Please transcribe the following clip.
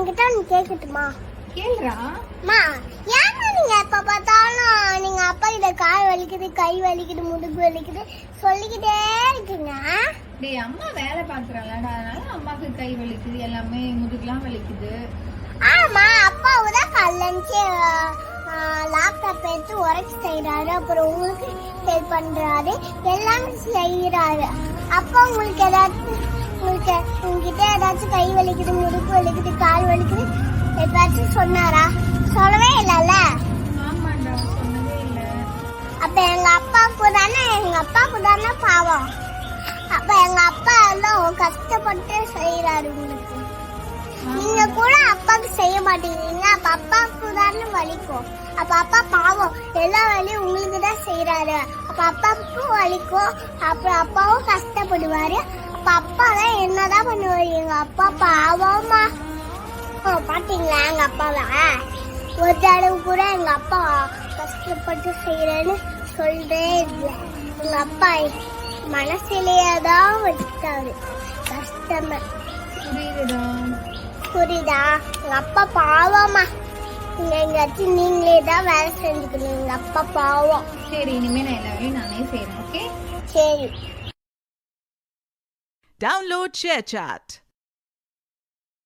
உன்கிட்ட நீ கேட்கட்டுமா? கேளுடா. அம்மா, ஏன்னா நீங்க எப்ப பார்த்தாலும் நீங்க அப்பா கிட்ட கால் வலிக்குது, கை வலிக்குது, முதுகு வலிக்குது சொல்லிக்கிட்டே இருக்கீங்க? டேய், அம்மா வேலை பாக்குறாங்கடா, அதனால அம்மாக்கு கை வலிக்குது, எல்லாமே முதுகுலாம் வலிக்குது. ஆமா, அப்பாவுதான் கல்லஞ்சு லேப்டாப் எடுத்து உரைச்சு செய்யறாரு, அப்புறம் உங்களுக்கு ஹெல்ப் பண்றாரு, எல்லாமே செய்யறாரு. அப்பா உங்களுக்கு ஏதாச்சும் உங்ககிட்ட ஏதாச்சும் கை வலிக்குது, முதுகு வலிக்குது, கால் வலிக்குது ஏதாச்சும் சொன்னாரா? சொல்லவே இல்லைல்ல. ஆமாண்டா, சொன்னதே இல்ல. அப்ப எங்க அப்பாவுக்கு தானே பாவம். அப்ப எங்க அப்பா எல்லாம் கஷ்டப்பட்டு செய்யறாரு உங்களுக்கு. நீங்க கூட அப்பாவுக்கு செய்ய மாட்டேங்கிறீங்க, அப்ப அப்பாவுக்கு தானே வலிக்கும். அப்ப அப்பா பாவம், எல்லா வேலையும் உங்களுக்கு தான் செய்யறாரு. அப்ப அப்பாவுக்கும் வலிக்கும், அப்புறம் அப்பாவும் கஷ்டப்படுவாரு. அப்ப அப்பா தான் என்னதான் பண்ணுவாரு? எங்க அப்பா பாவமா. பாத்தீங்களா எங்க அப்பாவை? ஒரு தடவை கூட எங்க அப்பா கஷ்டப்பட்டு செய்யறேன்னு சொல்றே இல்லை. எங்க அப்பா மனசிலேயேதான் வச்சுட்டாரு கஷ்டமா. புரியுதா? எங்க அப்பா பாவமா. நீங்க எங்காச்சும் நீங்களே தான் வேலை செஞ்சுக்கணும். எங்க அப்பா பாவம். சரி, இனிமே நான் எல்லாரையும் நானே செய்யறேன். ஓகே, சரி. Download ShareChat.